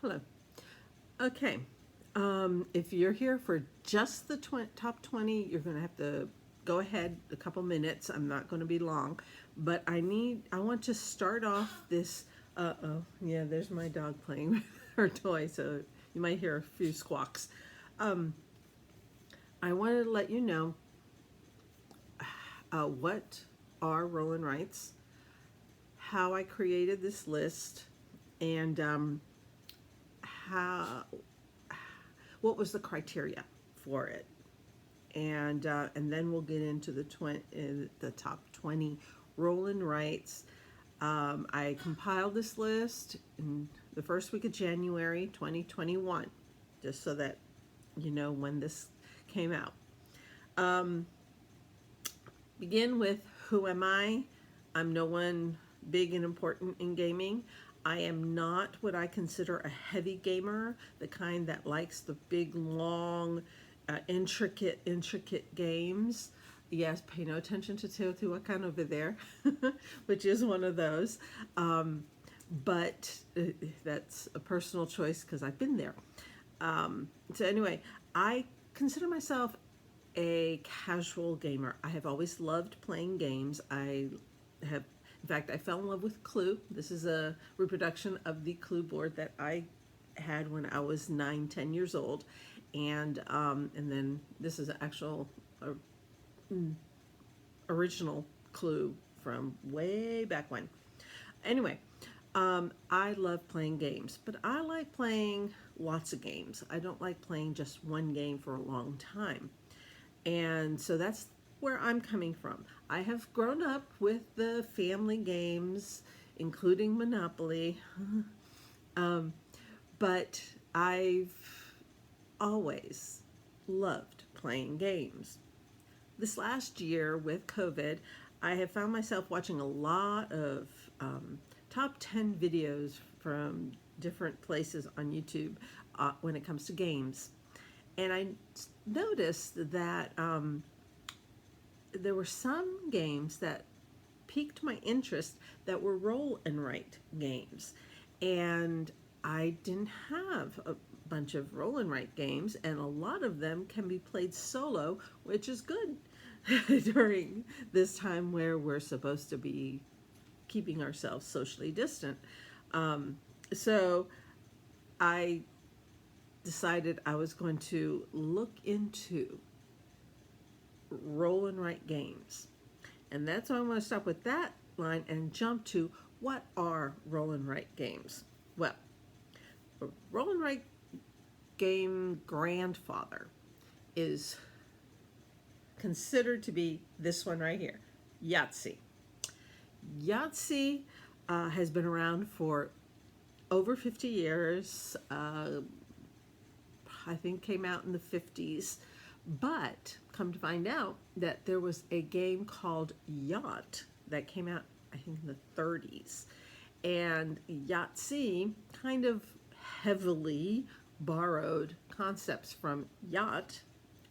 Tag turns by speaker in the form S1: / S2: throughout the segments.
S1: Hello. Okay. If you're here for just the top 20, you're going to have to go ahead a couple minutes. I'm not going to be long, but I want to start off this. Oh, yeah, there's my dog playing with her toy, so you might hear a few squawks. Um, I wanted to let you know what are roll and rights, how I created this list, and how what was the criteria for it, and then we'll get into the top 20 roll-in rights. I compiled this list in the first week of January 2021, just so that you know when this came out. Um, Begin with who am I? I'm no one big and important in gaming. I am not what I consider a heavy gamer, the kind that likes the big, long, intricate games. Yes, pay no attention to Teotihuacan over there, which is one of those. But that's a personal choice because I've been there. So anyway, I consider myself a casual gamer. I have always loved playing games. In fact, I fell in love with Clue. This is a reproduction of the Clue board that I had when I was 9, 10 years old, and then this is an actual original Clue from way back when. Anyway, I love playing games, but I like playing lots of games. I don't like playing just one game for a long time. And so that's where I'm coming from. I have grown up with the family games, including Monopoly, but I've always loved playing games. This last year with COVID, I have found myself watching a lot of top 10 videos from different places on YouTube when it comes to games. And I noticed that there were some games that piqued my interest that were roll and write games. And I didn't have a bunch of roll and write games, and a lot of them can be played solo, which is good during this time where we're supposed to be keeping ourselves socially distant. So I decided I was going to look into roll and write games. And that's why I want to stop with that line and jump to what are roll and write games? Well, a roll and write game grandfather is considered to be this one right here, Yahtzee. Yahtzee has been around for over 50 years. I think came out in the 50s. But come to find out that there was a game called Yacht that came out, I think, in the 30s. And Yahtzee kind of heavily borrowed concepts from yacht,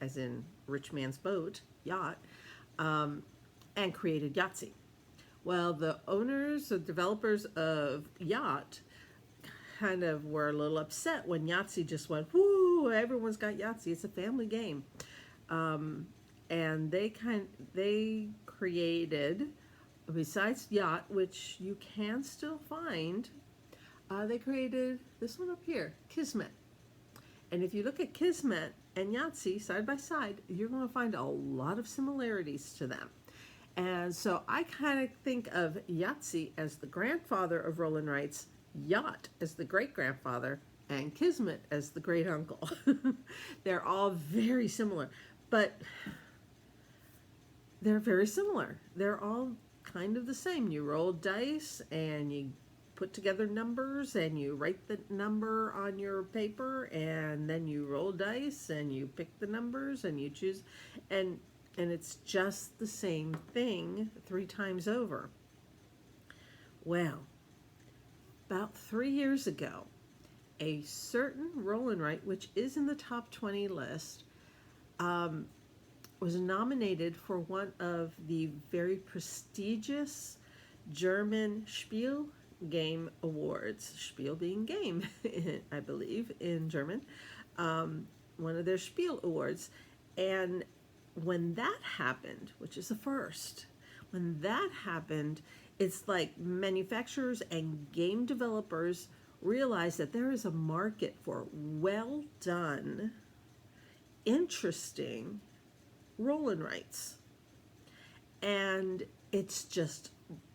S1: as in rich man's boat, yacht, and created Yahtzee. Well, the owners, the developers of Yacht kind of were a little upset when Yahtzee just went, whoo, everyone's got Yahtzee. It's a family game. And they created, besides Yacht, which you can still find, they created this one up here, Kismet. And if you look at Kismet and Yahtzee side by side, you're going to find a lot of similarities to them. And so I kind of think of Yahtzee as the grandfather of roll and rights, Yacht as the great-grandfather, and Kismet as the great-uncle. They're all very similar, but they're very similar. They're all kind of the same. You roll dice and you put together numbers and you write the number on your paper, and then you roll dice and you pick the numbers and you choose, and it's just the same thing 3 times over. Well, about 3 years ago, a certain roll and write, which is in the top 20 list, was nominated for one of the very prestigious German Spiel Game Awards, Spiel being game, I believe, in German, one of their Spiel Awards. And when that happened, which is the first, when that happened, it's like manufacturers and game developers realize that there is a market for well done, interesting roll and writes. And it's just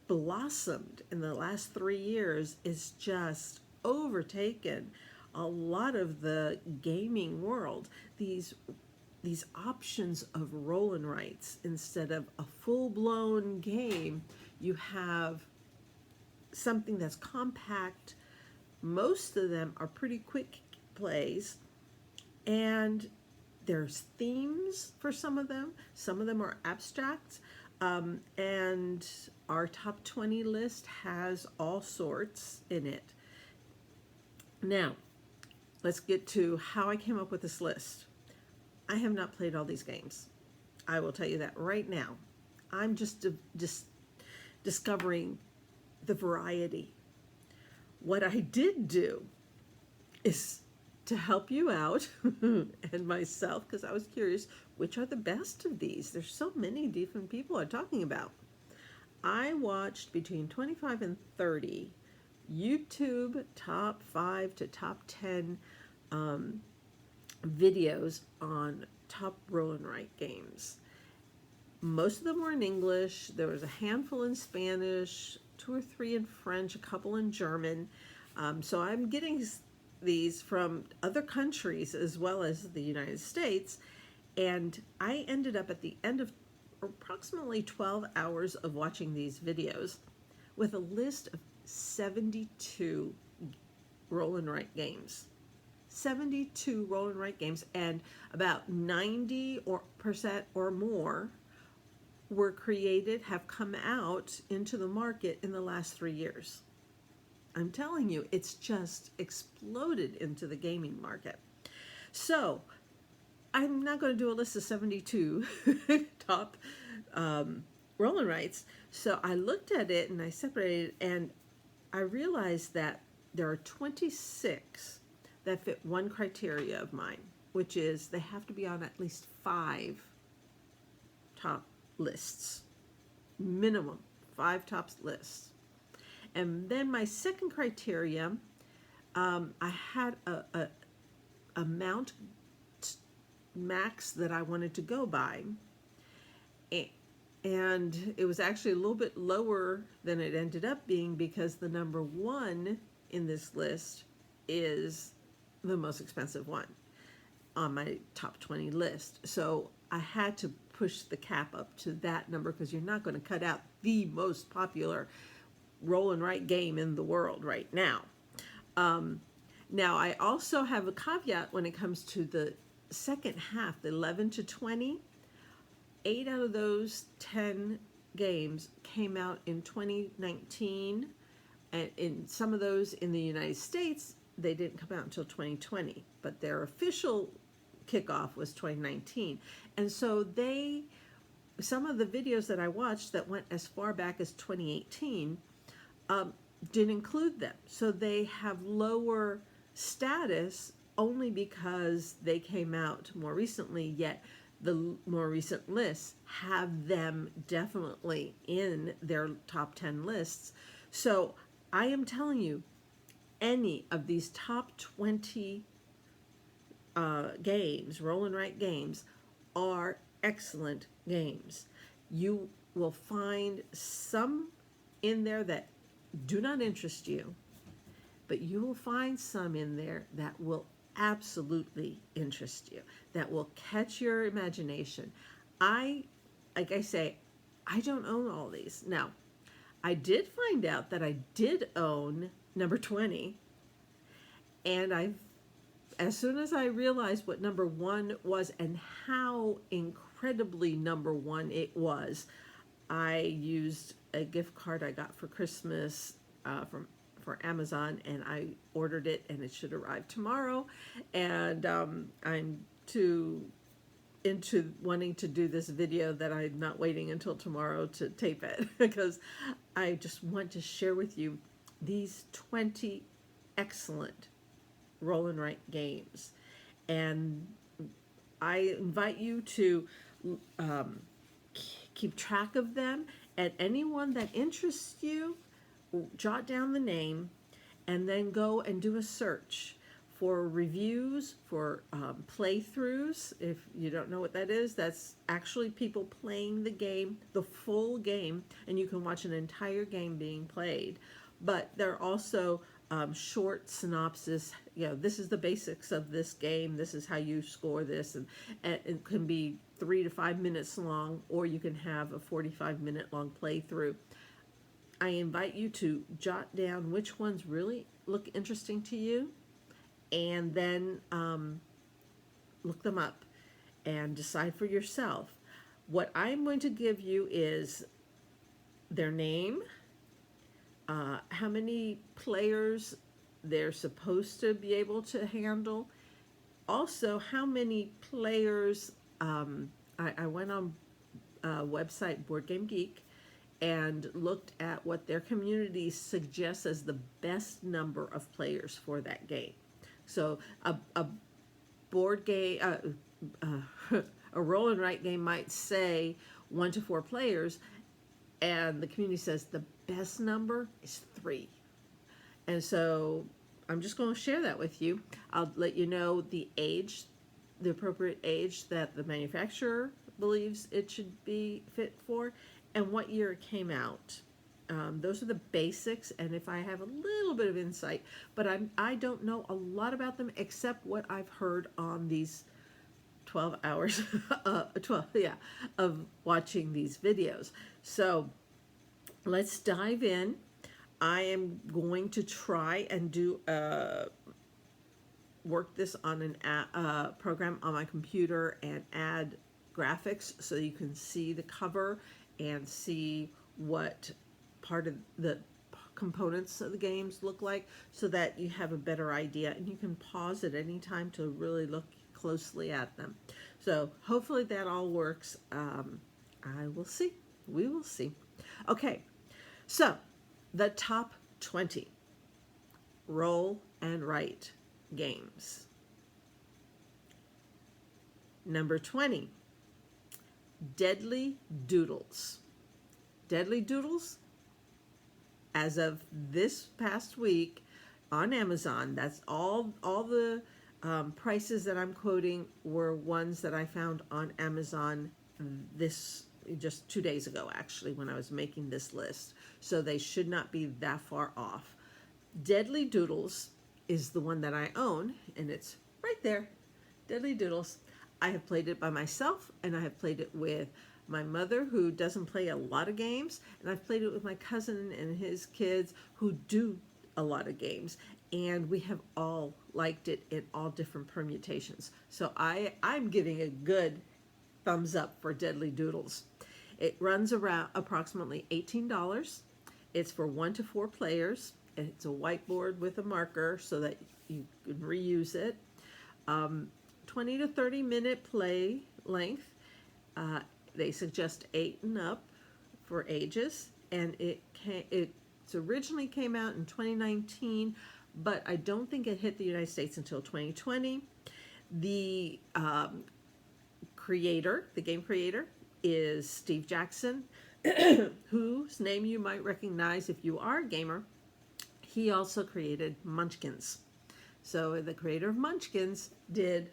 S1: blossomed in the last 3 years. It's just overtaken a lot of the gaming world. These options of roll and writes, instead of a full-blown game, you have something that's compact. Most of them are pretty quick plays, and there's themes for some of them. Some of them are abstract, and our top 20 list has all sorts in it. Now, let's get to how I came up with this list. I have not played all these games. I will tell you that right now. I'm just discovering the variety. What I did do is to help you out and myself, because I was curious, which are the best of these? There's so many different people are talking about. I watched between 25 and 30 YouTube top 5 to top 10 videos on top roll and write games. Most of them were in English. There was a handful in Spanish, 2 or 3 in French, a couple in German. So I'm getting these from other countries as well as the United States. And I ended up at the end of approximately 12 hours of watching these videos with a list of 72 roll and write games. 72 roll and write games, and about 90% or more were created, have come out into the market in the last 3 years. I'm telling you, it's just exploded into the gaming market. So I'm not going to do a list of 72 top roll and writes. So I looked at it and I separated, and I realized that there are 26 that fit one criteria of mine, which is they have to be on at least 5 top lists, minimum 5 top lists. And then my second criteria, I had a amount max that I wanted to go by, and it was actually a little bit lower than it ended up being, because the number 1 in this list is the most expensive one on my top 20 list. So I had to push the cap up to that number, because you're not going to cut out the most popular roll and write game in the world right now. Now, I also have a caveat when it comes to the second half, the 11 to 20. 8 out of those 10 games came out in 2019, and in some of those in the United States, they didn't come out until 2020, but their official kickoff was 2019. And so some of the videos that I watched that went as far back as 2018 didn't include them. So they have lower status only because they came out more recently, yet the more recent lists have them definitely in their top 10 lists. So I am telling you, any of these top 20 games, roll and write games, are excellent games. You will find some in there that do not interest you, but you will find some in there that will absolutely interest you, that will catch your imagination. Like I say, I don't own all these. Now, I did find out that I did own number 20, and as soon as I realized what number 1 was and how incredibly number 1 it was, I used a gift card I got for Christmas for Amazon, and I ordered it, and it should arrive tomorrow. And I'm too into wanting to do this video that I'm not waiting until tomorrow to tape it, because I just want to share with you these 20 excellent roll and write games. And I invite you to um, keep track of them, and anyone that interests you, jot down the name and then go and do a search for reviews, for playthroughs. If you don't know what that is, that's actually people playing the game, the full game, and you can watch an entire game being played. But there are also short synopsis. You know, this is the basics of this game. This is how you score this, and it can be 3 to 5 minutes long, or you can have a 45-minute long playthrough. I invite you to jot down which ones really look interesting to you, and then look them up and decide for yourself. What I'm going to give you is their name, how many players they're supposed to be able to handle, also how many players. I went on website Board Game Geek and looked at what their community suggests as the best number of players for that game. So a board game, a roll and write game might say 1 to 4 players, and the community says the best number is 3. And so I'm just going to share that with you. I'll let you know the age, the appropriate age that the manufacturer believes it should be fit for, and what year it came out. Those are the basics, and if I have a little bit of insight, but I don't know a lot about them except what I've heard on these 12 hours, 12, yeah, of watching these videos. So let's dive in. I am going to try and do work this on a program on my computer and add graphics so you can see the cover and see what part of the components of the games look like, so that you have a better idea, and you can pause at any time to really look closely at them. So hopefully that all works. I will see. We will see. Okay, so the top 20 roll and write games. Number 20, Deadly Doodles. Deadly Doodles, as of this past week on Amazon, that's all the prices that I'm quoting were ones that I found on Amazon this just 2 days ago, actually, when I was making this list. So they should not be that far off. Deadly Doodles is the one that I own, and it's right there. Deadly Doodles. I have played it by myself, and I have played it with my mother, who doesn't play a lot of games, and I've played it with my cousin and his kids, who do a lot of games, and we have all liked it in all different permutations. So I'm giving a good thumbs up for Deadly Doodles. It runs around approximately $18. It's for 1 to 4 players. It's a whiteboard with a marker so that you can reuse it. 20 to 30 minute play length. They suggest 8 and up for ages, and it originally came out in 2019, but I don't think it hit the United States until 2020. The creator, the game creator, is Steve Jackson, whose name you might recognize if you are a gamer. He also created Munchkins. So the creator of Munchkins did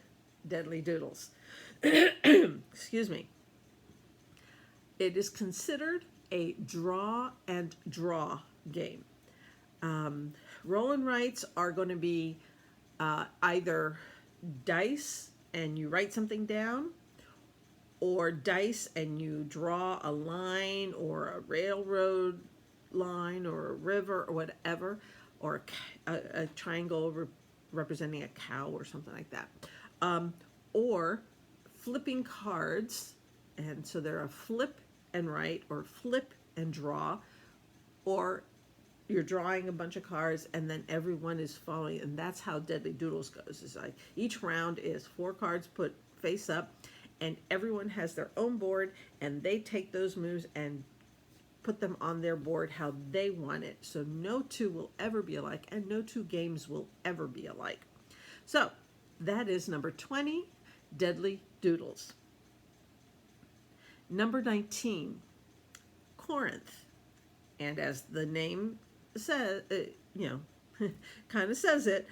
S1: Deadly Doodles. Excuse me. It is considered a draw and draw game. Roll and writes are going to be either dice and you write something down, or dice and you draw a line or a railroad line or a river or whatever, or a triangle representing a cow or something like that. Or flipping cards, and so they're a flip and write or flip and draw, or you're drawing a bunch of cards and then everyone is following, and that's how Deadly Doodles goes. It's like each round is 4 cards put face up, and everyone has their own board, and they take those moves and put them on their board how they want it. So no two will ever be alike, and no two games will ever be alike. So that is number 20, Deadly Doodles. Number 19, Corinth. And as the name says, kind of says it,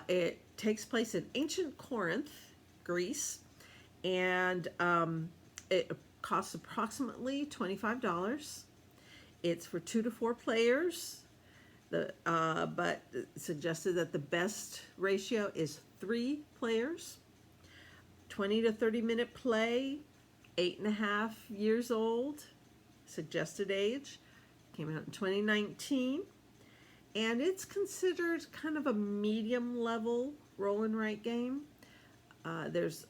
S1: it takes place in ancient Corinth, Greece, and it costs approximately $25. It's for 2 to 4 players, but it's suggested that the best ratio is 3 players. 20 to 30 minute play, 8.5 years old, suggested age. Came out in 2019. And it's considered kind of a medium level roll and write game. There's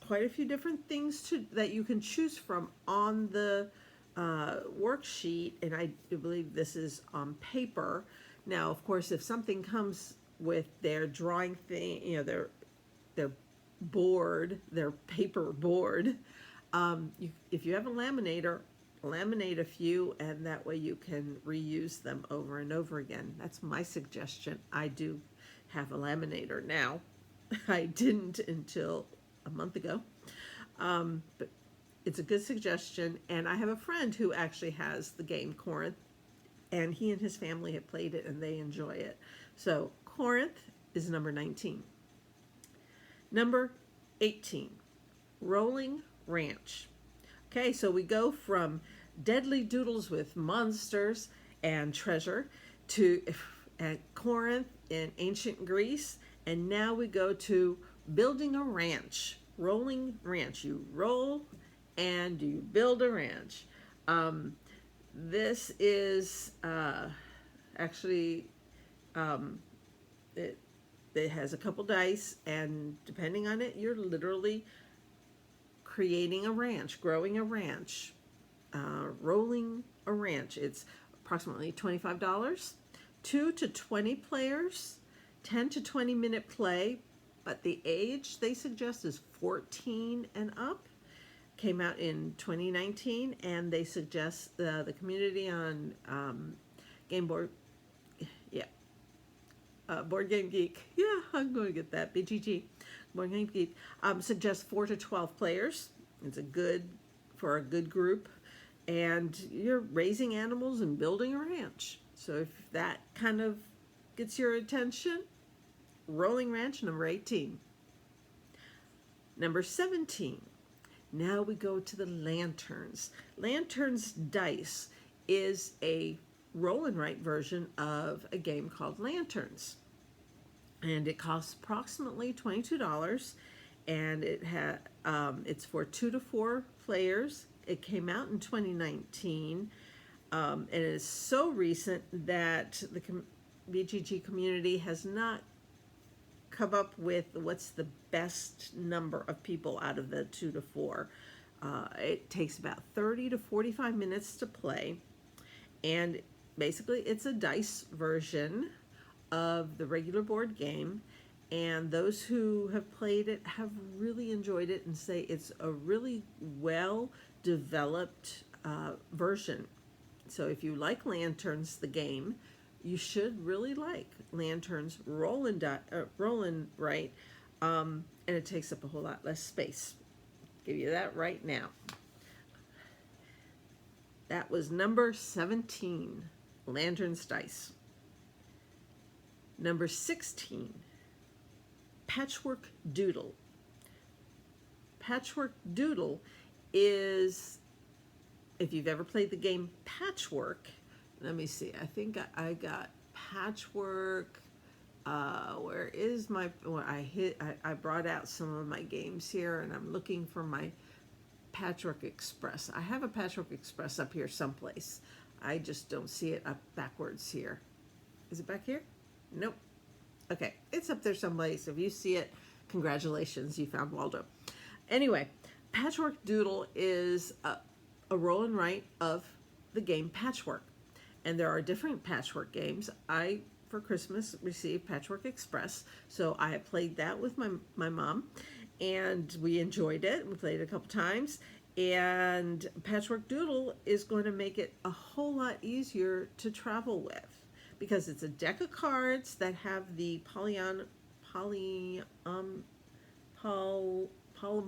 S1: quite a few different things that you can choose from on the worksheet, and I do believe this is on paper. Now, of course, if something comes with their drawing thing, their board, their paper board, if you have a laminator, laminate a few, and that way you can reuse them over and over again. That's my suggestion. I do have a laminator now. I didn't until a month ago, but it's a good suggestion. And I have a friend who actually has the game Corinth, and he and his family have played it and they enjoy it. So Corinth is number 19. Number 18, Rolling Ranch. Okay, so we go from Deadly Doodles with monsters and treasure to Corinth in ancient Greece, and now we go to building a ranch, rolling ranch. You roll and you build a ranch. This is actually, it has a couple dice, and depending on it, you're literally creating a ranch, growing a ranch, rolling a ranch. It's approximately $25. 2 to 20 players, 10 to 20 minute play, but the age they suggest is 14 and up. Came out in 2019, and they suggest the community on Game Board, Board Game Geek. Yeah, I'm going to get that. BGG, Board Game Geek, suggests 4 to 12 players. It's for a good group, and you're raising animals and building a ranch. So if that kind of gets your attention, Rolling Ranch, number 18. Number 17. Now we go to the Lanterns. Lanterns Dice is a roll and write version of a game called Lanterns. And it costs approximately $22, and it's for 2 to 4 players. It came out in 2019, and it is so recent that the BGG community has not come up with what's the best number of people out of the 2 to 4. It takes about 30 to 45 minutes to play, and basically it's a dice version of the regular board game, and those who have played it have really enjoyed it and say it's a really well developed version. So if you like Lanterns, the game, you should really like Lanterns Roll and Write, and it takes up a whole lot less space. Give you that right now. That was number 17, Lanterns Dice. Number 16, Patchwork Doodle. Patchwork Doodle is, if you've ever played the game Patchwork, let me see, I think I got Patchwork, where is my, I brought out some of my games here, and I'm looking for my Patchwork Express. I have a Patchwork Express up here someplace. I just don't see it up backwards here. Is it back here? Nope. Okay, it's up there someplace. If you see it, congratulations, you found Waldo. Anyway, Patchwork Doodle is a roll and write of the game Patchwork. And there are different Patchwork games. I, for Christmas, received Patchwork Express, so I played that with my mom, and we enjoyed it. We played it a couple times, And Patchwork Doodle is going to make it a whole lot easier to travel with because it's a deck of cards that have the poly, pol, poly,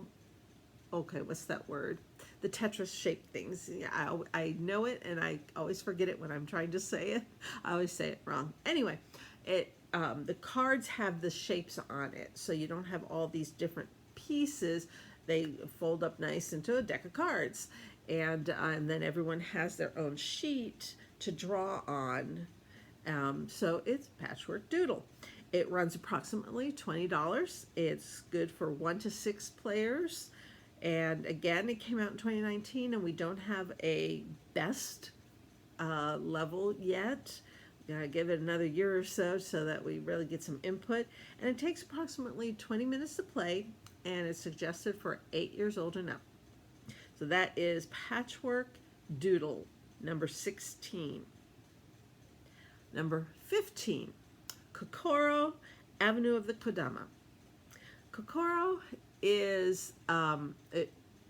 S1: okay, what's that word? The Tetris shaped things. Yeah, I know it and I always forget it when I'm trying to say it. I always say it wrong. Anyway, the cards have the shapes on it, so you don't have all these different pieces. They fold up nice into a deck of cards, and then everyone has their own sheet to draw on. So it's Patchwork Doodle. It runs approximately $20. It's good for 1 to 6 players. And again, it came out in 2019, and we don't have a best level yet. Gotta give it another year or so that we really get some input. And it takes approximately 20 minutes to play, and it's suggested for 8 years old and up. So that is Patchwork Doodle, number 16. Number 15, Kokoro, Avenue of the Kodama. Kokoro is a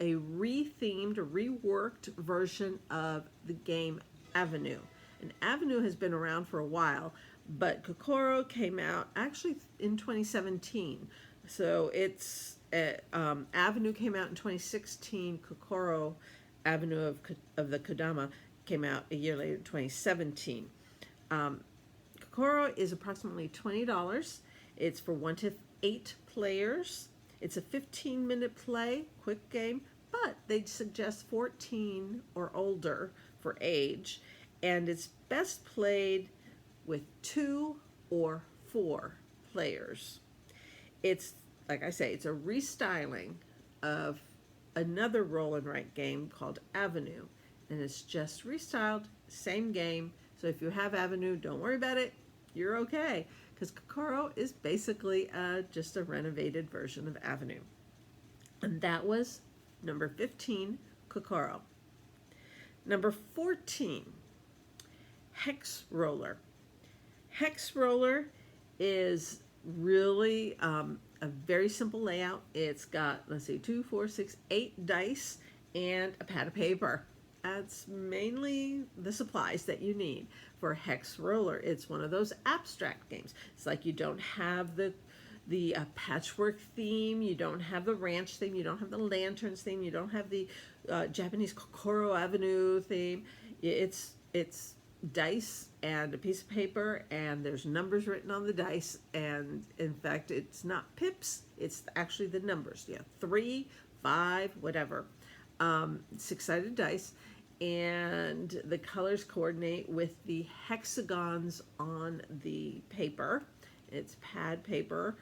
S1: rethemed, reworked version of the game Avenue. And Avenue has been around for a while, but Kokoro came out actually in 2017. So it's Avenue came out in 2016. Kokoro, Avenue of the Kodama, came out a year later, 2017. Kokoro is approximately $20. It's for 1 to 8 players. It's a 15-minute play, quick game, but they suggest 14 or older for age, and it's best played with 2 or 4 players. It's, like I say, it's a restyling of another roll and write game called Avenue, and it's just restyled, same game. So if you have Avenue, don't worry about it. You're okay, because Kokoro is basically just a renovated version of Avenue. And that was number 15, Kokoro. Number 14, Hex Roller. Hex Roller is really a very simple layout. It's got, let's see, 2, 4, 6, 8 dice and a pad of paper. That's mainly the supplies that you need for Hex Roller. It's one of those abstract games. It's like you don't have the patchwork theme, you don't have the ranch theme, you don't have the lanterns theme, you don't have the Japanese Kokoro Avenue theme. It's dice and a piece of paper, and there's numbers written on the dice, and in fact it's not pips, it's actually the numbers. Yeah, 3, 5, whatever. 6-sided dice, and the colors coordinate with the hexagons on the paper. It's pad paper.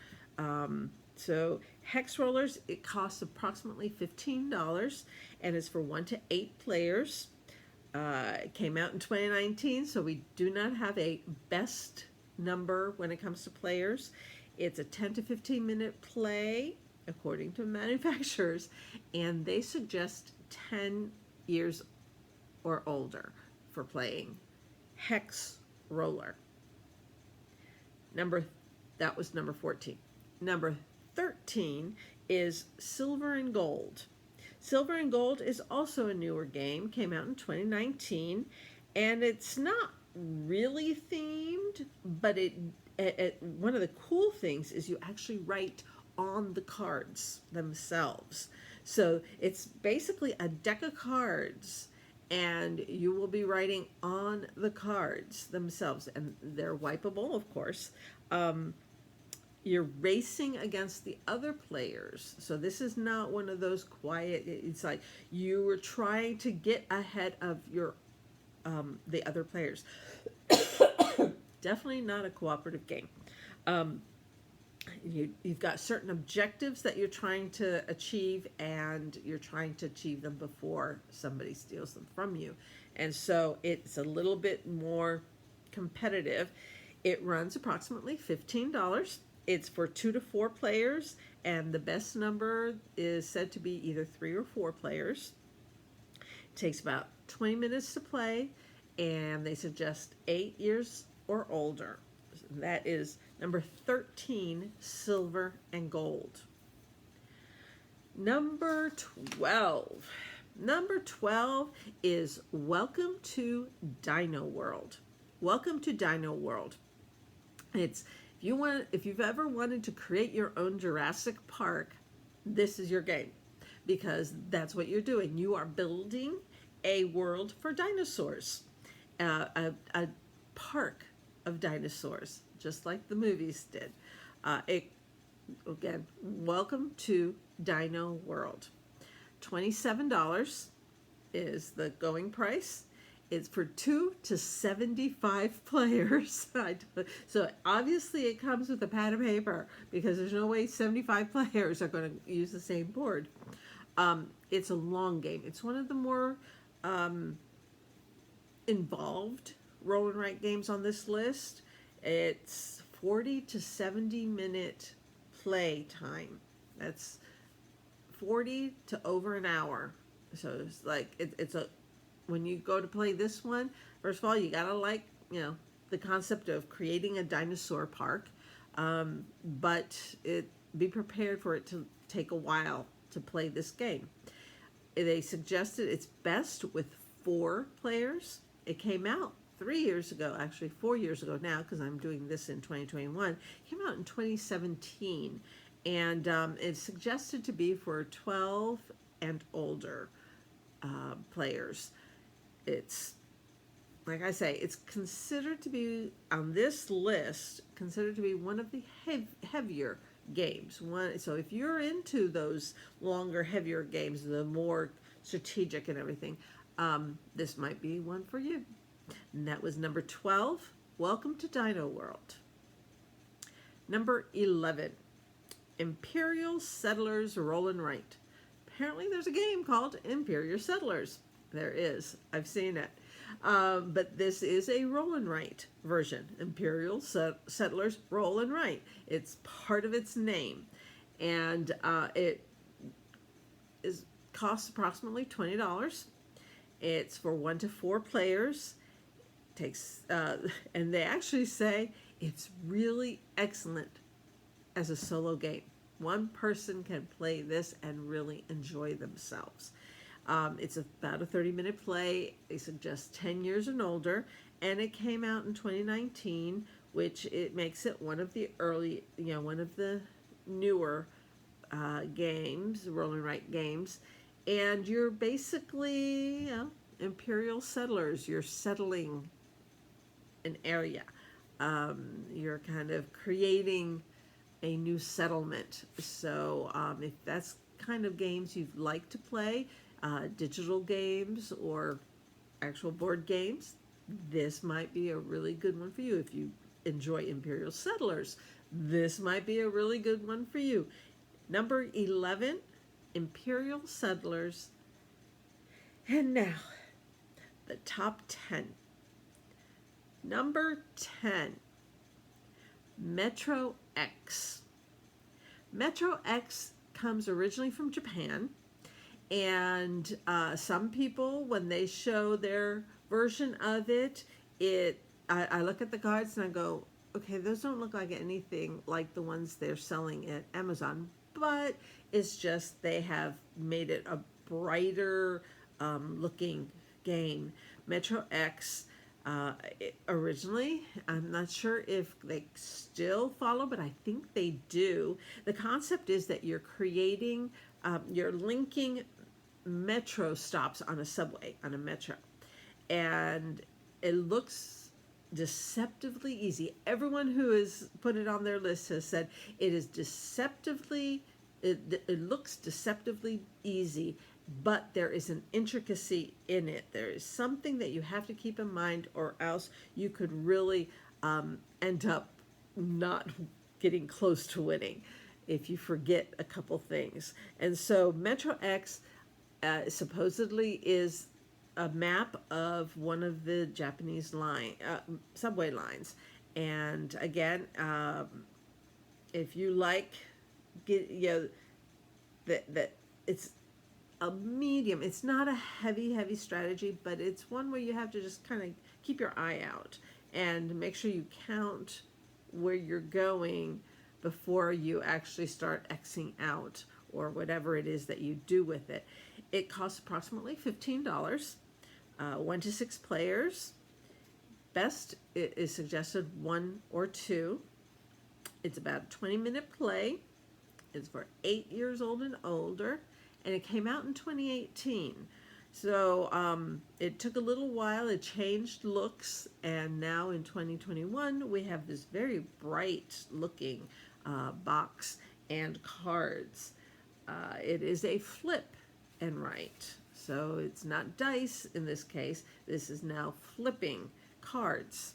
S1: So Hex Rollers, it costs approximately $15, and it's for 1 to 8 players. It came out in 2019, so we do not have a best number when it comes to players. It's a 10 to 15 minute play, according to manufacturers, and they suggest 10 years or older for playing Hex Roller. That was number 14. Number 13 is Silver and Gold. Silver and Gold is also a newer game, came out in 2019, and it's not really themed, but one of the cool things is you actually write on the cards themselves. So it's basically a deck of cards, and you will be writing on the cards themselves, and they're wipeable, of course. You're racing against the other players. So this is not one of those quiet, it's like you were trying to get ahead of your the other players. Definitely not a cooperative game. You've got certain objectives that you're trying to achieve, and you're trying to achieve them before somebody steals them from you. And so it's a little bit more competitive. It runs approximately $15. It's for 2 to 4 players, and the best number is said to be either 3 or 4 players. It takes about 20 minutes to play, and they suggest 8 years or older. That is number 13, Silver and Gold. Number 12, Number 12 is Welcome to Dino World. Welcome to Dino World. It's if you've ever wanted to create your own Jurassic Park, this is your game, because that's what you're doing. You are building a world for dinosaurs, a park of dinosaurs, just like the movies did. Again, welcome to Dino World. $27 is the going price. It's for 2 to 75 players. So obviously it comes with a pad of paper, because there's no way 75 players are going to use the same board. It's a long game. It's one of the more involved roll and write games on this list. It's 40 to 70 minute play time. That's 40 to over an hour. So it's like it's a when you go to play this one, first of all, you gotta like the concept of creating a dinosaur park, but be prepared for it to take a while to play this game. They suggested it's best with 4 players. It came out 3 years ago, actually 4 years ago now, because I'm doing this in 2021. It came out in 2017, and it's suggested to be for 12 and older players. It's, like I say, it's considered to be, on this list, considered to be one of the heavier games. So if you're into those longer, heavier games, the more strategic and everything, this might be one for you. And that was number 12, Welcome to Dino World. Number 11, Imperial Settlers Roll and Write. Apparently there's a game called Imperial Settlers. There is. I've seen it. But this is a roll and write version. Imperial Settlers Roll and Write. It's part of its name. And it costs approximately $20. It's for 1 to 4 players. And they actually say it's really excellent as a solo game. One person can play this and really enjoy themselves. It's about a 30-minute play. They suggest 10 years and older, and it came out in 2019, which it makes it one of the one of the newer games, roll and write games. And you're basically Imperial Settlers. You're settling an area. You're kind of creating a new settlement. So if that's kind of games you'd like to play, digital games or actual board games, this might be a really good one for you. If you enjoy Imperial Settlers, this might be a really good one for you. Number 11, Imperial Settlers. And now, the top 10. Number 10, Metro X. Metro X comes originally from Japan, and some people, when they show their version of it, I look at the cards and I go, okay, those don't look like anything like the ones they're selling at Amazon, but it's just they have made it a brighter looking game. Metro X, originally, I'm not sure if they still follow, but I think they do. The concept is that you're creating, you're linking metro stops on a subway, on a metro, and it looks deceptively easy. Everyone who has put it on their list has said it is it looks deceptively easy, but there is an intricacy in it. There is something that you have to keep in mind, or else you could really end up not getting close to winning if you forget a couple things. And so Metro X supposedly is a map of one of the Japanese subway lines. And again, if you like, that it's a medium. It's not a heavy strategy, but it's one where you have to just kind of keep your eye out and make sure you count where you're going before you actually start Xing out, or whatever it is that you do with it. It costs approximately $15. 1 to 6 players. Best is suggested 1 or 2. It's about a 20-minute play. It's for 8 years old and older, and it came out in 2018. So it took a little while. It changed looks, and now in 2021 we have this very bright looking box and cards. It is a flip and write, so it's not dice in this case. This is now flipping cards.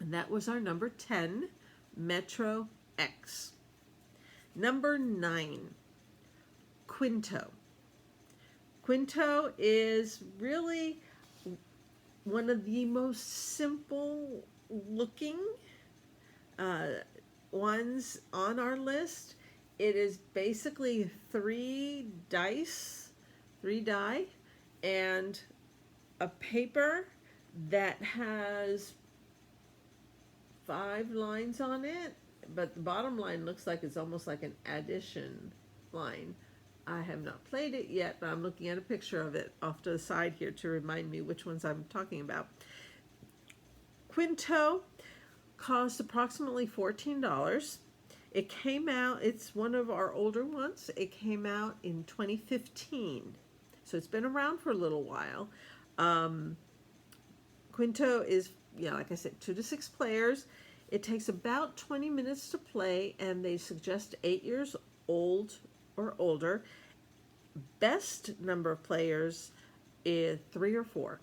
S1: And that was our number 10, Metro X. Number 9, Quinto. Quinto is really one of the most simple looking ones on our list. It is basically 3 die, and a paper that has 5 lines on it, but the bottom line looks like it's almost like an addition line. I have not played it yet, but I'm looking at a picture of it off to the side here to remind me which ones I'm talking about. Quinto cost approximately $14. It came out, it's one of our older ones. It came out in 2015. So it's been around for a little while. Quinto is, like I said, 2 to 6 players. It takes about 20 minutes to play, and they suggest 8 years old or older. Best number of players is 3 or 4.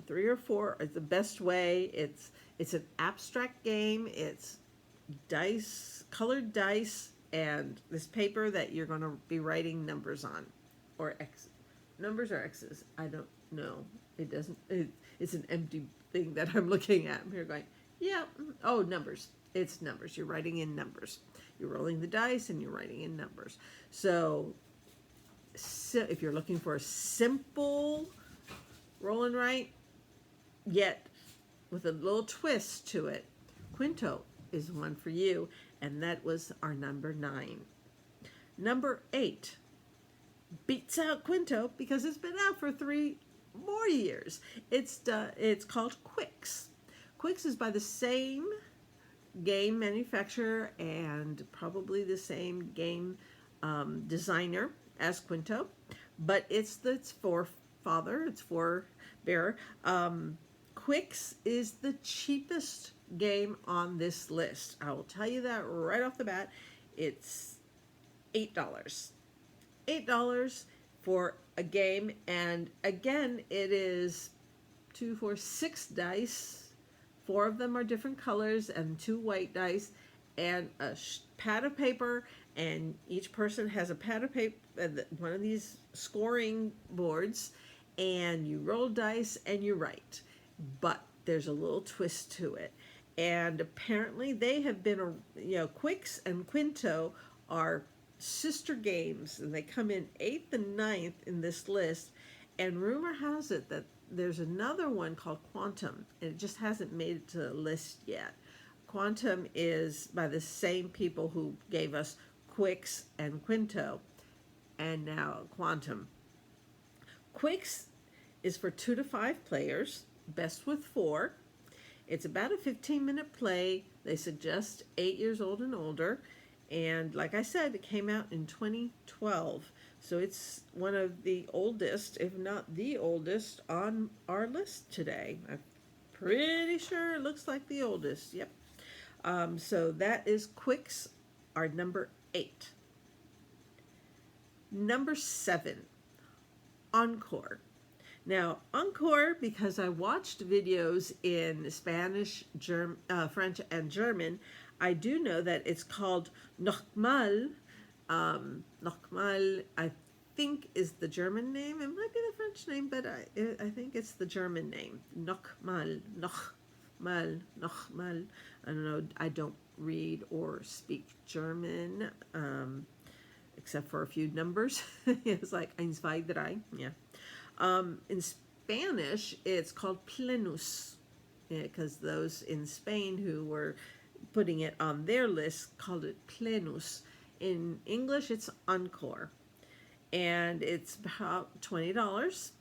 S1: 3 or 4 is the best way. It's an abstract game. It's dice, colored dice, and this paper that you're going to be writing numbers on, or X, numbers or X's. I don't know. It doesn't. It's an empty thing that I'm looking at. I'm here going, yeah. Oh, numbers. It's numbers. You're writing in numbers. You're rolling the dice and you're writing in numbers. So if you're looking for a simple roll and write, yet with a little twist to it, Quinto is one for you, and that was our number 9. Number 8 beats out Quinto because it's been out for 3 more years. It's called Quix. Quix is by the same game manufacturer and probably the same game designer as Quinto, but it's forefather, it's forebearer. Quix is the cheapest game on this list. I will tell you that right off the bat. It's $8. $8 for a game, and again, it is 2, 4, 6 dice. 4 of them are different colors, and 2 white dice, and a pad of paper, and each person has a pad of paper, one of these scoring boards, and you roll dice and you write. But there's a little twist to it. And apparently they have been, Quix and Quinto are sister games, and they come in 8th and 9th in this list. And rumor has it that there's another one called Quantum, and it just hasn't made it to the list yet. Quantum is by the same people who gave us Quix and Quinto, and now Quantum. Quix is for 2 to 5 players, best with 4. It's about a 15-minute play. They suggest 8 years old and older. And like I said, it came out in 2012. So it's one of the oldest, if not the oldest, on our list today. I'm pretty sure it looks like the oldest. Yep. So that is Quix, our number 8. Number 7, Encore. Now, Encore, because I watched videos in Spanish, French, and German, I do know that it's called Nochmal. Nochmal, I think, is the German name. It might be the French name, but I think it's the German name. Nochmal, Nochmal, Nochmal. I don't know. I don't read or speak German, except for a few numbers. It's like 1, 2, 3. Yeah. In Spanish, it's called Plenus, because those in Spain who were putting it on their list called it Plenus. In English, it's Encore. and it's about $20,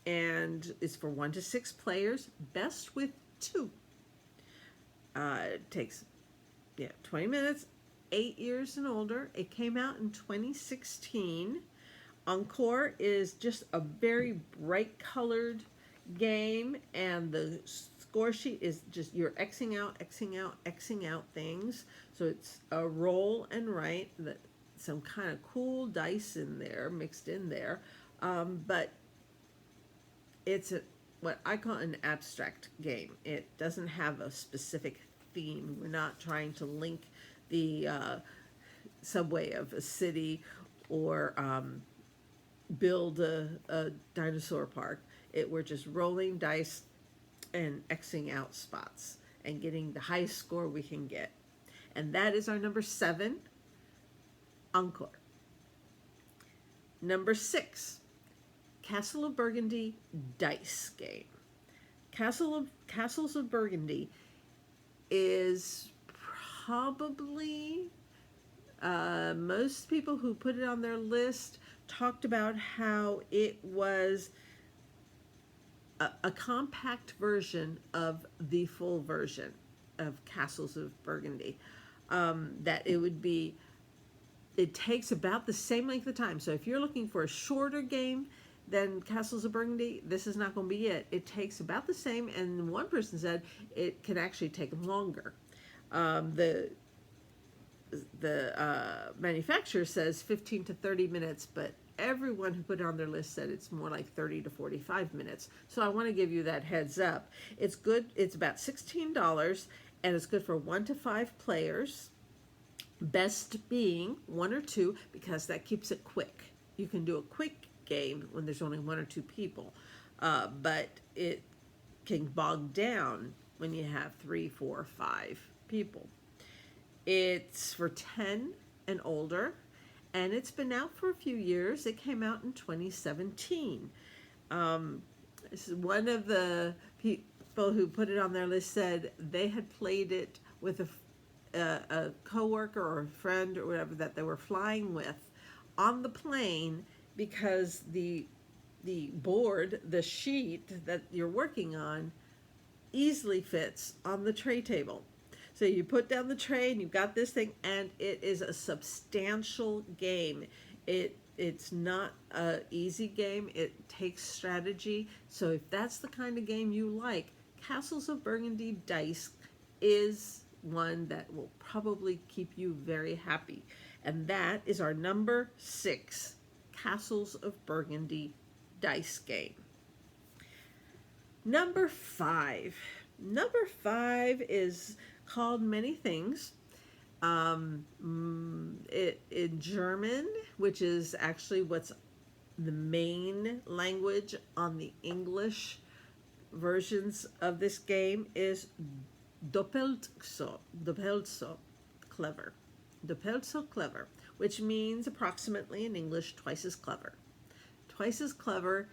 S1: and it's for 1 to 6 players, best with 2. It takes 20 minutes, 8 years and older. It came out in 2016. Encore is just a very bright colored game, and the score sheet is just you're Xing out, Xing out, Xing out things. So it's a roll and write, that some kind of cool dice in there, mixed in there. But it's what I call an abstract game. It doesn't have a specific theme. We're not trying to link the subway of a city or build a dinosaur park. We're just rolling dice and Xing out spots and getting the highest score we can get. And that is our number 7, Encore. Number 6, Castle of Burgundy dice game. Castles of Burgundy is probably most people who put it on their list talked about how it was a compact version of the full version of Castles of Burgundy. That it takes about the same length of time. So if you're looking for a shorter game than Castles of Burgundy, this is not going to be it. It takes about the same, and one person said it can actually take longer. The manufacturer says 15 to 30 minutes, but everyone who put it on their list said it's more like 30 to 45 minutes. So I want to give you that heads up. It's good. It's about $16, and it's good for 1 to 5 players. Best being 1 or 2, because that keeps it quick. You can do a quick game when there's only 1 or 2 people, but it can bog down when you have 3, 4, 5 people. It's for 10 and older, and it's been out for a few years. It came out in 2017. This is one of the people who put it on their list said they had played it with a coworker or a friend or whatever that they were flying with on the plane, because the board, the sheet that you're working on, easily fits on the tray table. So you put down the tray and you've got this thing, and it is a substantial game. It's not an easy game. It takes strategy. So if that's the kind of game you like, Castles of Burgundy dice is one that will probably keep you very happy. And that is our number 6, Castles of Burgundy dice game. Number 5. Number 5 is called many things. In German, which is actually what's the main language on the English versions of this game, is doppelt so clever. Doppelt so clever, which means approximately in English twice as clever. Twice as clever.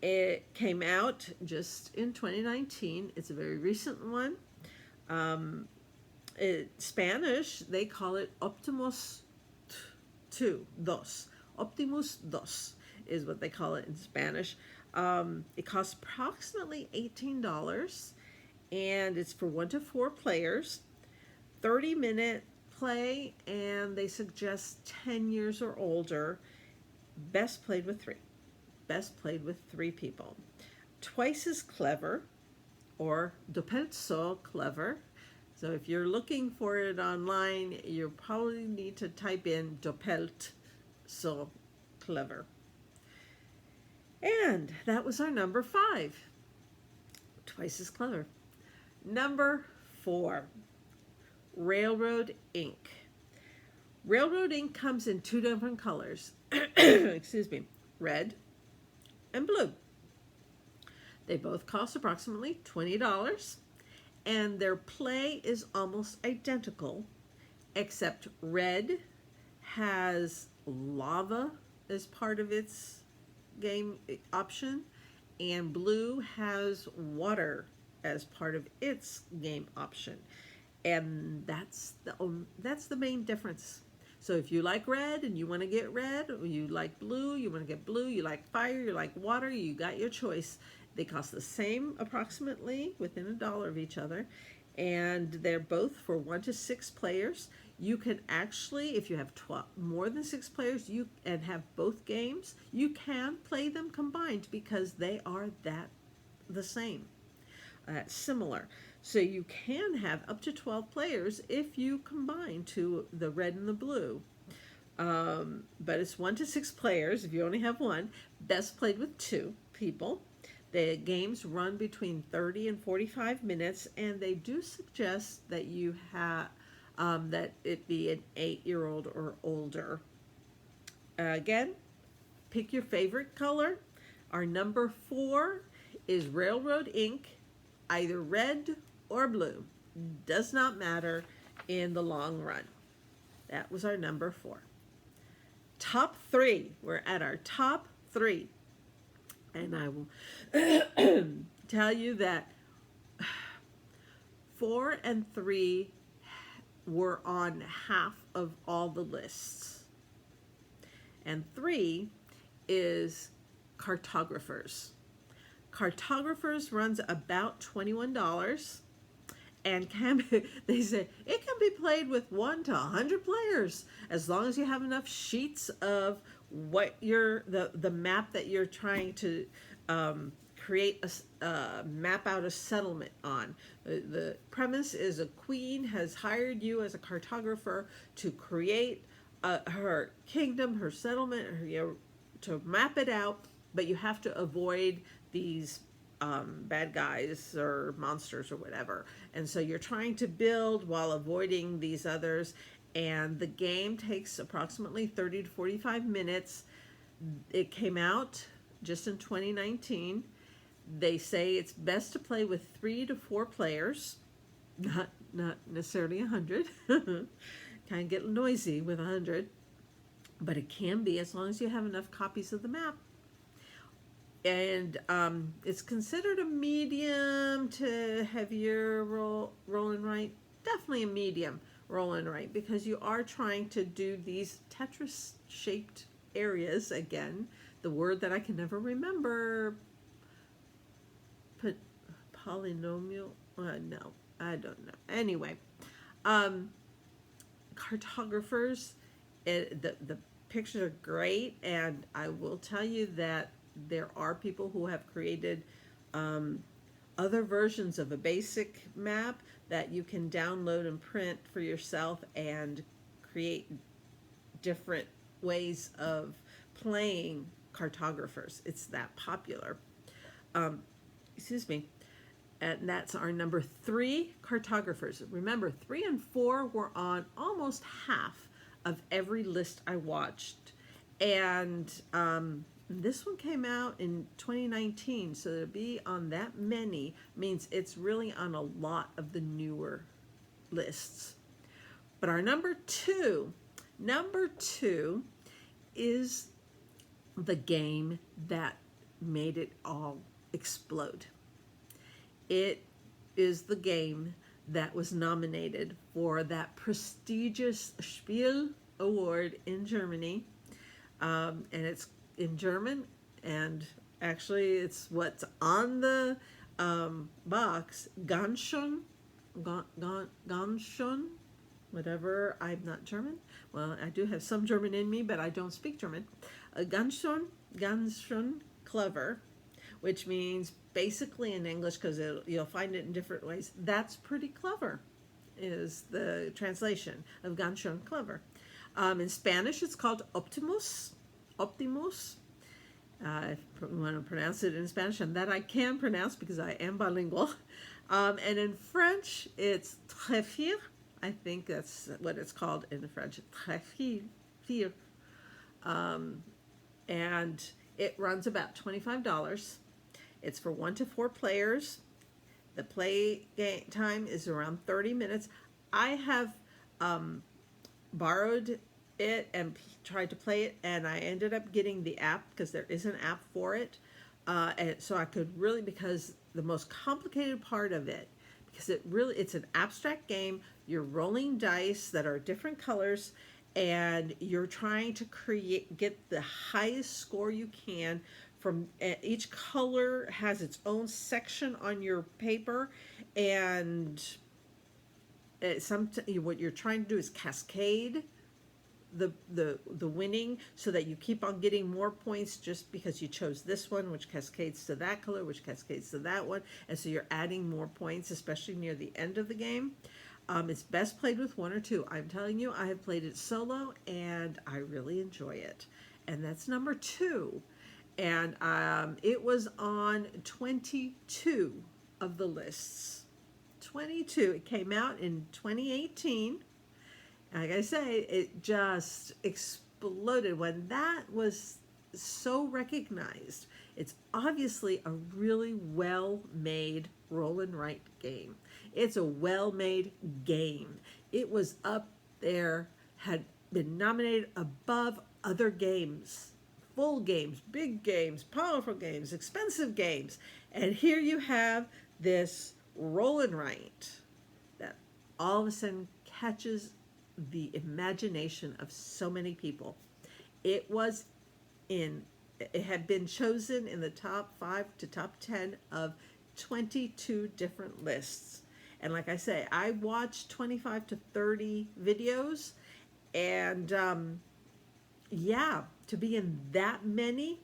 S1: It came out just in 2019. It's a very recent one. In Spanish, they call it Optimus dos. Optimus dos is what they call it in Spanish. It costs approximately $18, and it's for 1 to 4 players. 30-minute play, and they suggest 10 years or older. Best played with 3. Best played with 3 people. Twice as clever, or doppelt so clever. So if you're looking for it online, you probably need to type in doppelt so clever. And that was our number 5. Twice as clever. Number 4, Railroad Ink. Railroad Ink comes in 2 different colors. Excuse me, red and blue. They both cost approximately $20, and their play is almost identical, except red has lava as part of its game option, and blue has water as part of its game option. And that's the main difference. So if you like red and you want to get red, or you like blue, you want to get blue, you like fire, you like water, you got your choice. They cost the same approximately, within $1 of each other, and they're both for 1 to 6 players. You can actually, if you have 12, more than 6 players, and have both games, you can play them combined because they are the same, similar. So you can have up to 12 players if you combine the red and the blue. But it's 1 to 6 players if you only have one. Best played with 2 people. The games run between 30 and 45 minutes, and they do suggest that you have that it be an 8-year-old or older. Again, pick your favorite color. Our number 4 is Railroad Ink, either red or blue. Does not matter in the long run. That was our number 4. Top 3. We're at our top 3. And I will tell you that 4 and 3 were on half of all the lists. And 3 is Cartographers. Cartographers runs about $21 and they say it can be played with 1 to 100 players as long as you have enough sheets of what the map that you're trying to create a map out a settlement on. The premise is a queen has hired you as a cartographer to create her kingdom, her settlement, to map it out, but you have to avoid these bad guys or monsters or whatever. And so you're trying to build while avoiding these others. And the game takes approximately 30 to 45 minutes. It came out just in 2019. They say it's best to play with 3 to 4 players, not necessarily 100. Kind of get noisy with 100, but it can be as long as you have enough copies of the map. And it's considered a medium to heavier roll and write. Definitely a medium roll and write, because you are trying to do these Tetris-shaped areas. Again, the word that I can never remember. Polynomial? No, I don't know. Anyway, Cartographers, the pictures are great, and I will tell you that there are people who have created other versions of a basic map that you can download and print for yourself and create different ways of playing Cartographers. It's that popular. Excuse me. And that's our number 3, Cartographers. Remember, 3 and 4 were on almost half of every list I watched. And this one came out in 2019, so to be on that many means it's really on a lot of the newer lists. But our number two is the game that made it all explode. It is the game that was nominated for that prestigious Spiel Award in Germany, and it's in German, and actually it's what's on the box, ganz schön, whatever. I'm not German. Well, I do have some German in me, but I don't speak German. Ganz schön clever, which means basically in English, because you'll find it in different ways, that's pretty clever, is the translation of ganz schön clever. In Spanish, it's called Optimus. If you want to pronounce it in Spanish, and that I can pronounce because I am bilingual. And in French, it's Treffir. I think that's what it's called in French, Treffir. And it runs about $25. It's for 1 to 4 players. The play time is around 30 minutes. I have borrowed it and tried to play it, and I ended up getting the app because there is an app for it. And so I could really, because the most complicated part of it, because it's an abstract game. You're rolling dice that are different colors, and you're trying to get the highest score you can from each color has its own section on your paper, and what you're trying to do is cascade the winning so that you keep on getting more points just because you chose this one, which cascades to that color, which cascades to that one, and so you're adding more points, especially near the end of the game. It's best played with one or two. I'm telling you, I have played it solo and I really enjoy it. And that's number 2. And it was on 22 of the lists. 22. It came out in 2018. Like I say, it just exploded when that was so recognized. It's obviously a really well-made roll and write game. It's a well-made game. It was up there, had been nominated above other games, full games, big games, powerful games, expensive games. And here you have this roll and write that all of a sudden catches the imagination of so many people. It had been chosen in the top 5 to top 10 of 22 different lists. And like I say, I watched 25 to 30 videos, and yeah, to be in that many,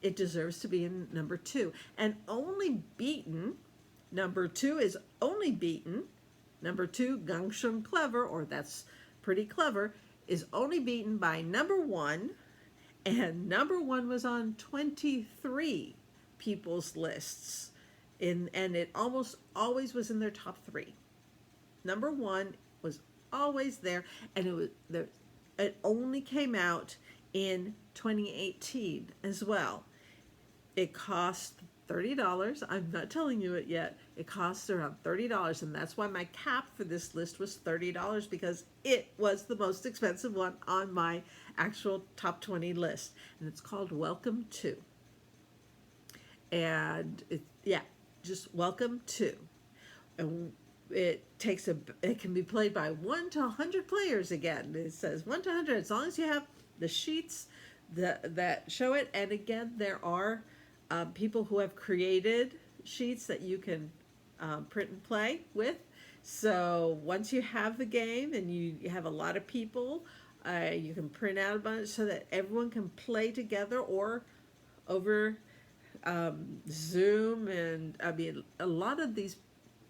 S1: it deserves to be in number 2. And only beaten, number 2 is only beaten, number 2, Gangshun Clever, or That's Pretty Clever, is only beaten by number 1, and number 1 was on 23 people's lists, and it almost always was in their top 3. Number 1 was always there, and it only came out in 2018 as well. It cost $30. I'm not telling you it yet. It costs around $30, and that's why my cap for this list was $30, because it was the most expensive one on my actual top 20 list. And it's called Welcome To. And just Welcome To. And it can be played by 1 to 100 players again. It says 1 to 100 as long as you have the sheets that show it. And again, there are people who have created sheets that you can print and play with. So once you have the game and you have a lot of people, you can print out a bunch so that everyone can play together, or over Zoom. And I mean, a lot of these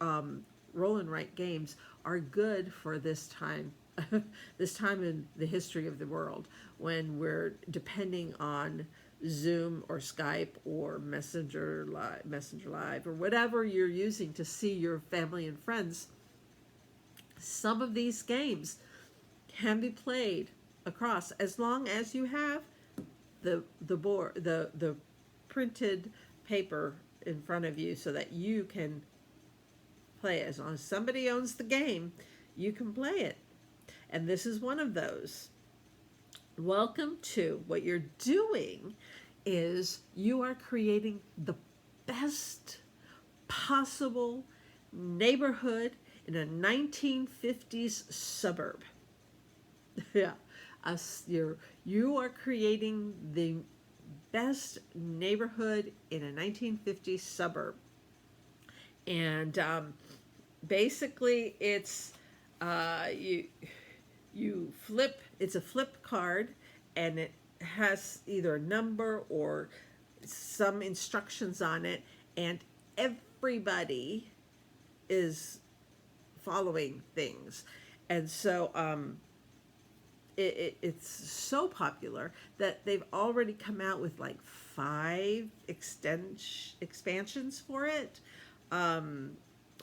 S1: roll and write games are good for this time this time in the history of the world, when we're depending on Zoom or Skype or Messenger Live or whatever you're using to see your family and friends. Some of these games can be played across as long as you have the printed paper in front of you so that you can play it. As long as somebody owns the game, you can play it. And this is one of those. Welcome To. What you're doing is you are creating the best possible neighborhood in a 1950s suburb. Yeah, you are creating the best neighborhood in a 1950s suburb. And basically it's you flip, it's a flip card, and it has either a number or some instructions on it, and everybody is following things. And so it's so popular that they've already come out with like 5 expansions for it, and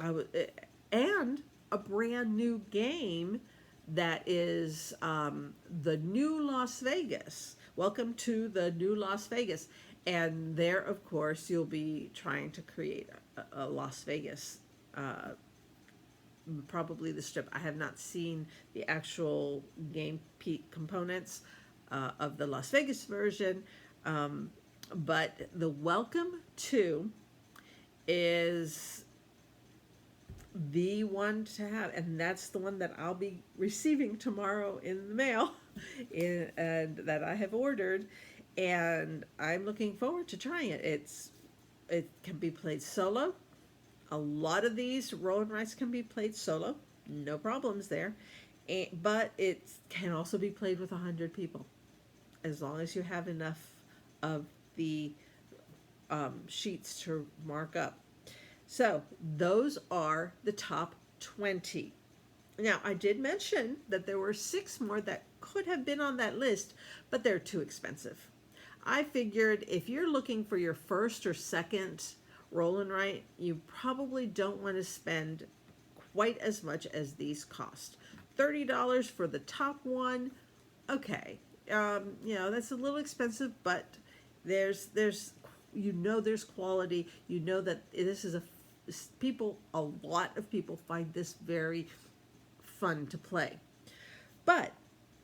S1: a brand new game that is the New Las Vegas. Welcome to the New Las Vegas. And there, of course, you'll be trying to create a Las Vegas, probably the strip. I have not seen the actual game components of the Las Vegas version, but the Welcome To is the one to have, and that's the one that I'll be receiving tomorrow in the mail. and that I have ordered, and I'm looking forward to trying it. It can be played solo. A lot of these roll and rice can be played solo, no problems there. But it can also be played with 100 people, as long as you have enough of the sheets to mark up. So those are the top 20. Now, I did mention that there were 6 more that could have been on that list, but they're too expensive. I figured if you're looking for your first or second roll and write, you probably don't want to spend quite as much as these cost. $30 for the top one, okay. That's a little expensive, but there's there's quality. You know that this is a lot of people find this very fun to play. But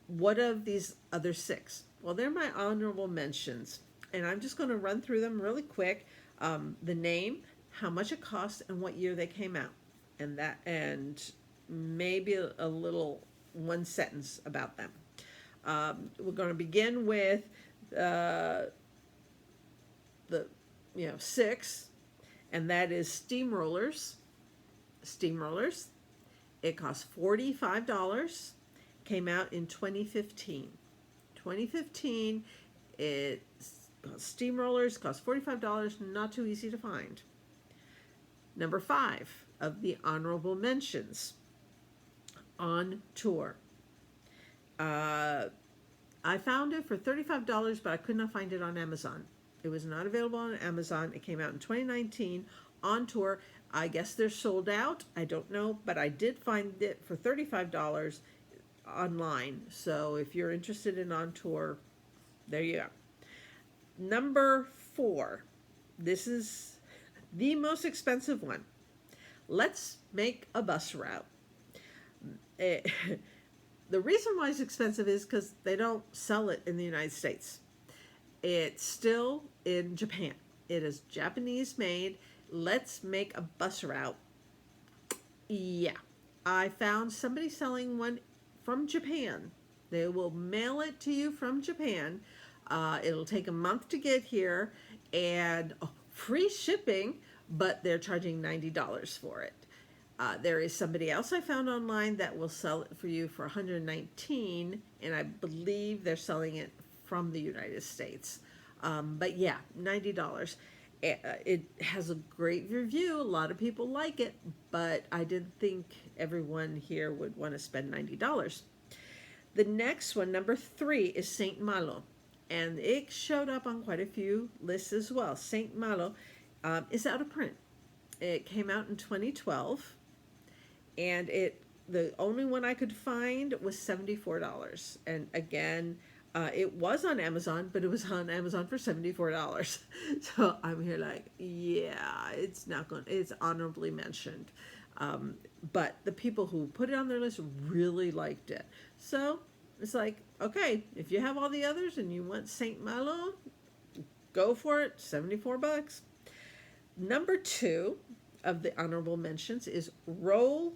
S1: what of these other 6? Well, they're my honorable mentions, and I'm just going to run through them really quick. The name, how much it cost, and what year they came out, and maybe a little one sentence about them. We're going to begin with the 6, and that is Steamrollers. Steamrollers. It cost $45. Came out in 2015. 2015. Steamrollers cost $45. Not too easy to find. Number 5 of the honorable mentions. Encore. I found it for $35, but I could not find it on Amazon. It was not available on Amazon. It came out in 2019. Encore. I guess they're sold out. I don't know, but I did find it for $35 online. So if you're interested in Encore, there you go. Number 4. This is the most expensive one. Let's make a bus route. The reason why it's expensive is because they don't sell it in the United States. It's still in Japan. It is Japanese made. Let's make a bus route. Yeah, I found somebody selling one from Japan. They will mail it to you from Japan. It'll take a month to get here, and free shipping, but they're charging $90 for it. There is somebody else I found online that will sell it for you for $119, and I believe they're selling it from the United States. But yeah, $90. It has a great review. A lot of people like it, but I didn't think everyone here would want to spend $90. The next one, number 3, is Saint Malo, and it showed up on quite a few lists as well. Saint Malo is out of print. It came out in 2012, and the only one I could find was $74. And again, it was on Amazon, but it was on Amazon for $74. So I'm here like, yeah, it's honorably mentioned. But the people who put it on their list really liked it. So it's like, okay, if you have all the others and you want Saint Malo, go for it, $74. Number 2 of the honorable mentions is Rolling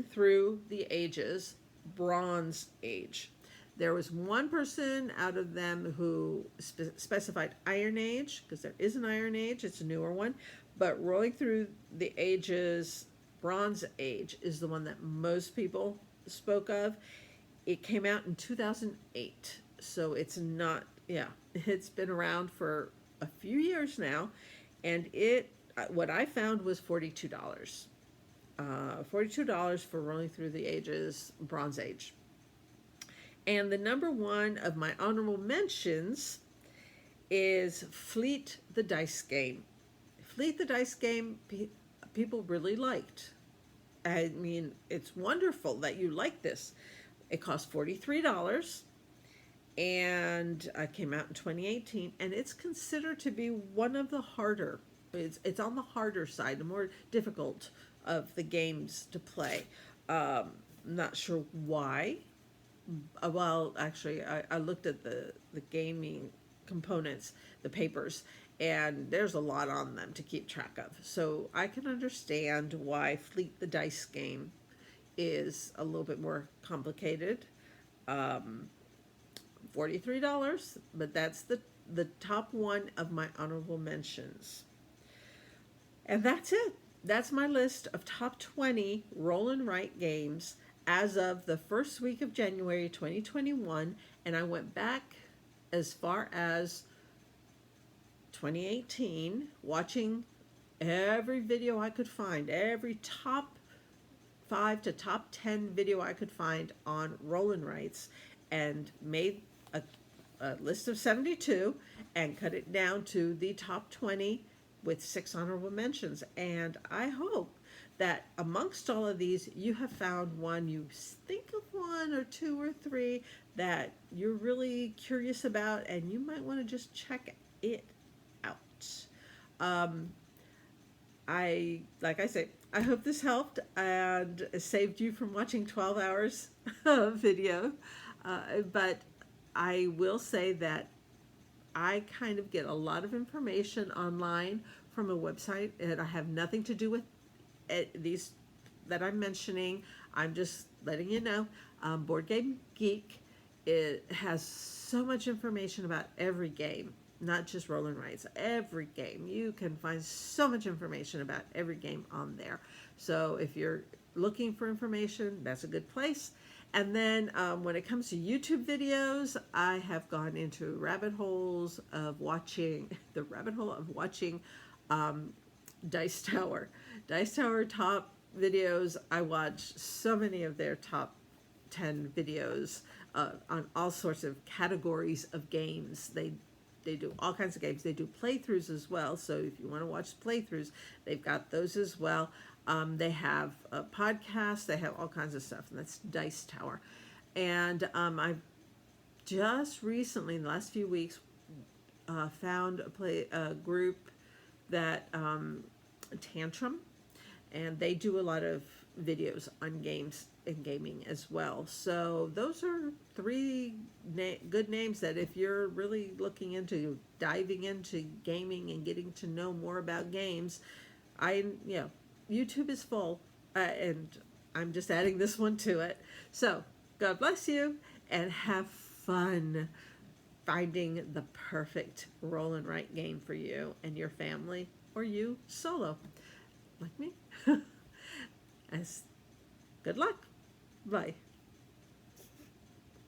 S1: Through the Ages, Bronze Age. There was one person out of them who specified Iron Age, because there is an Iron Age, it's a newer one, but Rolling Through the Ages, Bronze Age is the one that most people spoke of. It came out in 2008, so it's not, it's been around for a few years now, and what I found was $42. $42 for Rolling Through the Ages, Bronze Age. And the number 1 of my honorable mentions is Fleet the Dice Game. Fleet the Dice Game, people really liked. I mean, it's wonderful that you like this. It cost $43, and came out in 2018, and it's considered to be one of the harder. It's on the harder side, the more difficult of the games to play. Not sure why. Well, actually, I looked at the gaming components, the papers, and there's a lot on them to keep track of. So I can understand why Fleet the Dice Game is a little bit more complicated. $43, but that's the top one of my honorable mentions. And that's it. That's my list of top 20 roll and write games as of the first week of January 2021. And I went back as far as 2018, watching every video I could find, every top 5 to top 10 video I could find on roll and writes, and made a list of 72 and cut it down to the top 20 with 6 honorable mentions. And I hope that amongst all of these, you have found one, you think of one or two or three that you're really curious about, and you might want to just check it out. Like I say, I hope this helped and saved you from watching 12 hours of video. But I will say that I kind of get a lot of information online from a website, and I have nothing to do with these that I'm mentioning. I'm just letting you know. Board Game Geek, it has so much information about every game, not just roll and writes. Every game. You can find so much information about every game on there. So if you're looking for information, that's a good place. And then when it comes to YouTube videos, I have gone into rabbit holes of watching, the rabbit hole of watching Dice Tower. Dice Tower top videos, I watch so many of their top 10 videos on all sorts of categories of games. They do all kinds of games. They do playthroughs as well. So if you want to watch playthroughs, they've got those as well. They have a podcast. They have all kinds of stuff. And that's Dice Tower. And I've just recently, in the last few weeks, found a group that Tantrum, and they do a lot of videos on games and gaming as well. So those are three good names that if you're really looking into diving into gaming and getting to know more about games, YouTube is full, and I'm just adding this one to it. So God bless you, and have fun finding the perfect roll and write game for you and your family, or you solo, like me. As good luck. Bye.